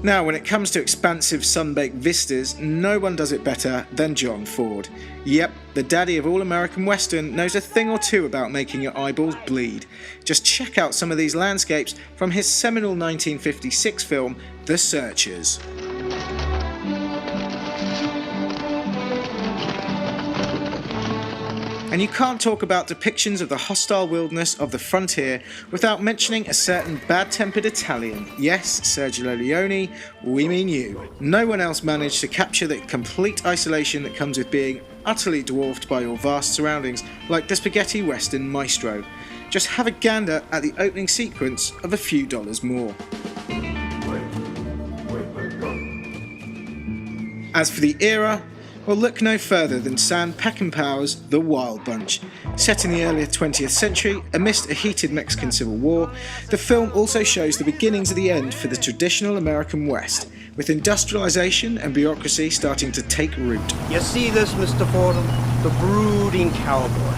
Now, when it comes to expansive sun-baked vistas, no one does it better than John Ford. Yep, the daddy of all American Western knows a thing or two about making your eyeballs bleed. Just check out some of these landscapes from his seminal 1956 film, The Searchers. And you can't talk about depictions of the hostile wilderness of the frontier without mentioning a certain bad-tempered Italian. Yes, Sergio Leone, we mean you. No one else managed to capture the complete isolation that comes with being utterly dwarfed by your vast surroundings like the spaghetti western maestro. Just have a gander at the opening sequence of A Few Dollars More. As for the era, well, look no further than Sam Peckinpah's The Wild Bunch. Set in the early 20th century, amidst a heated Mexican Civil War, the film also shows the beginnings of the end for the traditional American West, with industrialization and bureaucracy starting to take root. You see this, Mr. Fordham? The brooding cowboy.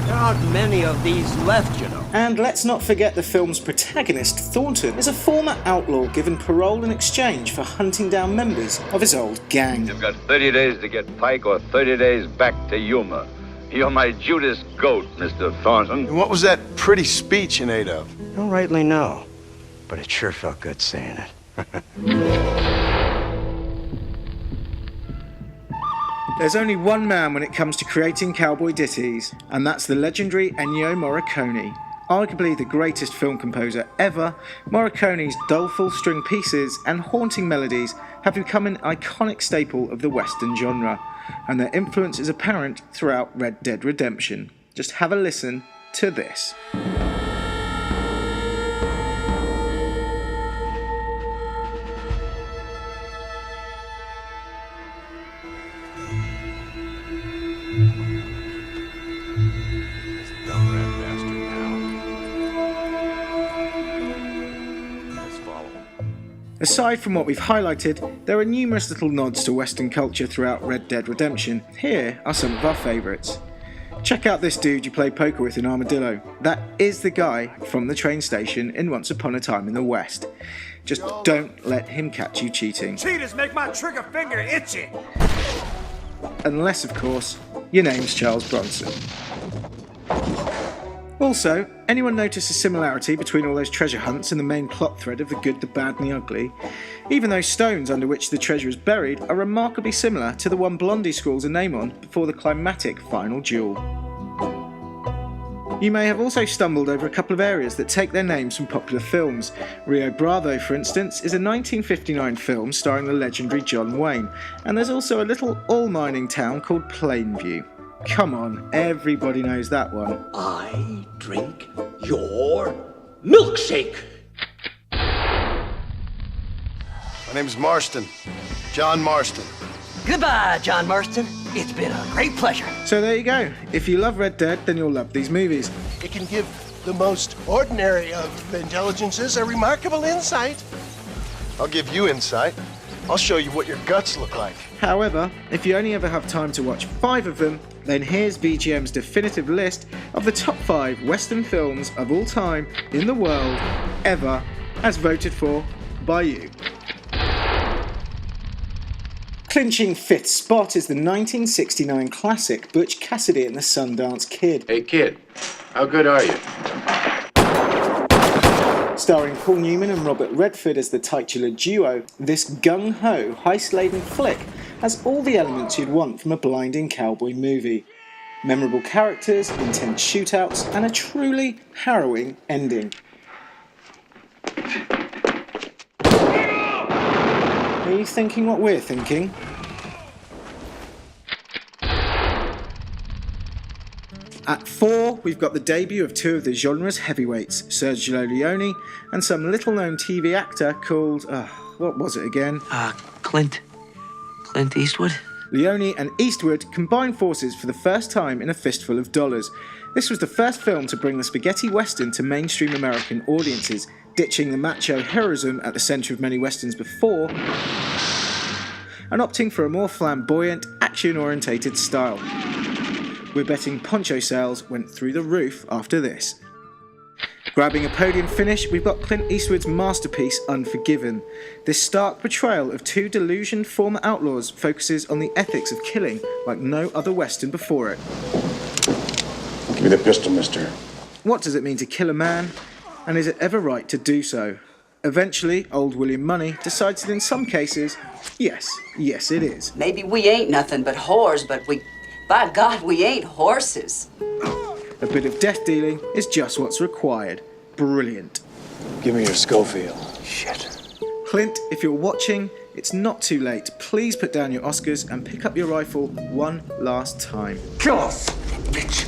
There aren't many of these left, you know. And let's not forget the film's protagonist, Thornton, is a former outlaw given parole in exchange for hunting down members of his old gang. You've got 30 days to get Pike or 30 days back to Yuma. You're my Judas goat, Mr. Thornton. And what was that pretty speech in aid of? Don't rightly know, but it sure felt good saying it. There's only one man when it comes to creating cowboy ditties, and that's the legendary Ennio Morricone. Arguably the greatest film composer ever, Morricone's doleful string pieces and haunting melodies have become an iconic staple of the Western genre, and their influence is apparent throughout Red Dead Redemption. Just have a listen to this. Aside from what we've highlighted, there are numerous little nods to Western culture throughout Red Dead Redemption. Here are some of our favourites. Check out this dude you play poker with in Armadillo. That is the guy from the train station in Once Upon a Time in the West. Just don't let him catch you cheating. Cheaters make my trigger finger itchy! Unless, of course, your name's Charles Bronson. Also, anyone notice a similarity between all those treasure hunts and the main plot thread of The Good, the Bad and the Ugly? Even those stones under which the treasure is buried are remarkably similar to the one Blondie scrawls a name on before the climactic final duel. You may have also stumbled over a couple of areas that take their names from popular films. Rio Bravo, for instance, is a 1959 film starring the legendary John Wayne, and there's also a little all-mining town called Plainview. Come on, everybody knows that one. I drink your milkshake. My name's Marston. John Marston. Goodbye, John Marston. It's been a great pleasure. So there you go. If you love Red Dead, then you'll love these movies. It can give the most ordinary of intelligences a remarkable insight. I'll give you insight. I'll show you what your guts look like. However, if you only ever have time to watch 5 of them, then here's VGM's definitive list of the top 5 Western films of all time in the world, ever, as voted for by you. Clinching 5th spot is the 1969 classic Butch Cassidy and the Sundance Kid. Hey kid, how good are you? Starring Paul Newman and Robert Redford as the titular duo, this gung-ho, heist-laden flick has all the elements you'd want from a blinding cowboy movie. Memorable characters, intense shootouts, and a truly harrowing ending. Are you thinking what we're thinking? At 4, we've got the debut of 2 of the genre's heavyweights, Sergio Leone and some little-known TV actor called, what was it again? Clint Eastwood? Leone and Eastwood combined forces for the first time in A Fistful of Dollars. This was the first film to bring the spaghetti western to mainstream American audiences, ditching the macho heroism at the centre of many westerns before, and opting for a more flamboyant, action-orientated style. We're betting poncho sales went through the roof after this. Grabbing a podium finish, we've got Clint Eastwood's masterpiece Unforgiven. This stark portrayal of two delusioned former outlaws focuses on the ethics of killing like no other Western before it. Give me the pistol, mister. What does it mean to kill a man? And is it ever right to do so? Eventually, old William Money decides that in some cases, yes it is. Maybe we ain't nothing but whores, but by God, we ain't horses. A bit of death dealing is just what's required. Brilliant. Give me your Schofield. Shit. Clint, if you're watching, it's not too late. Please put down your Oscars and pick up your rifle one last time. Kill us, bitch.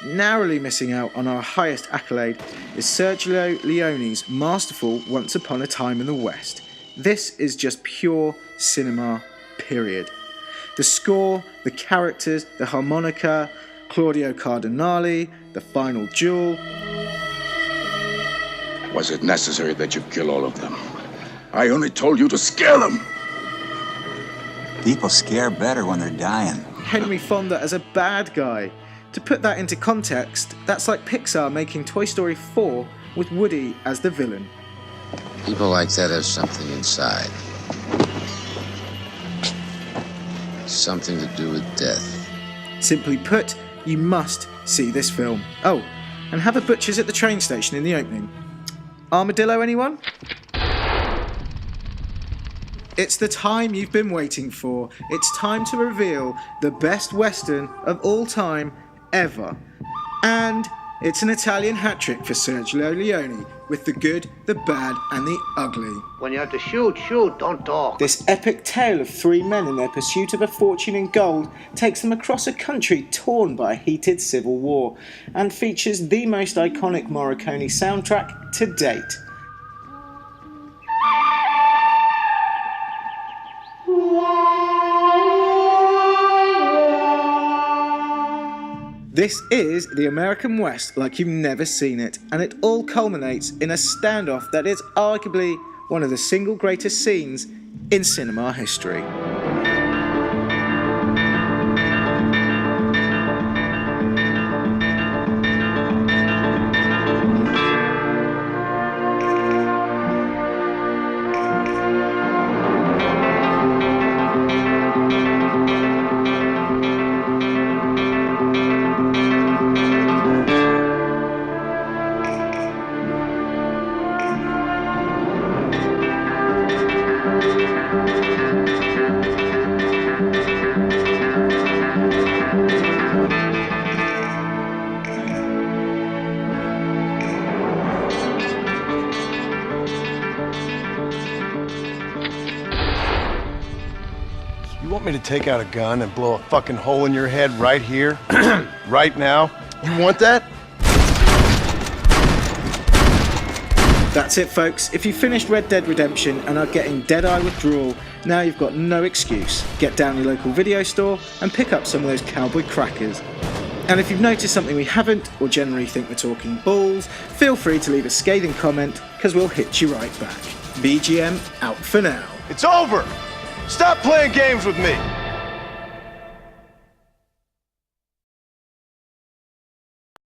Narrowly missing out on our highest accolade is Sergio Leone's masterful Once Upon a Time in the West. This is just pure cinema, period. The score, the characters, the harmonica, Claudio Cardinale, the final duel. Was it necessary that you kill all of them? I only told you to scare them. People scare better when they're dying. Henry Fonda as a bad guy. To put that into context, that's like Pixar making Toy Story 4 with Woody as the villain. People like that have something inside. Something to do with death. Simply put, you must see this film. Oh, and have a butcher's at the train station in the opening. Armadillo, anyone? It's the time you've been waiting for. It's time to reveal the best Western of all time ever. And it's an Italian hat-trick for Sergio Leone, with the good, the bad, and the ugly. When you have to shoot, don't talk. This epic tale of three men in their pursuit of a fortune in gold takes them across a country torn by a heated civil war, and features the most iconic Morricone soundtrack to date. This is the American West like you've never seen it, and it all culminates in a standoff that is arguably one of the single greatest scenes in cinema history. You want me to take out a gun and blow a fucking hole in your head right here? Right now? You want that? That's it, folks. If you finished Red Dead Redemption and are getting dead-eye withdrawal, now you've got no excuse. Get down your local video store and pick up some of those cowboy crackers. And if you've noticed something we haven't, or generally think we're talking balls, feel free to leave a scathing comment, because we'll hit you right back. BGM out for now. It's over! Stop playing games with me!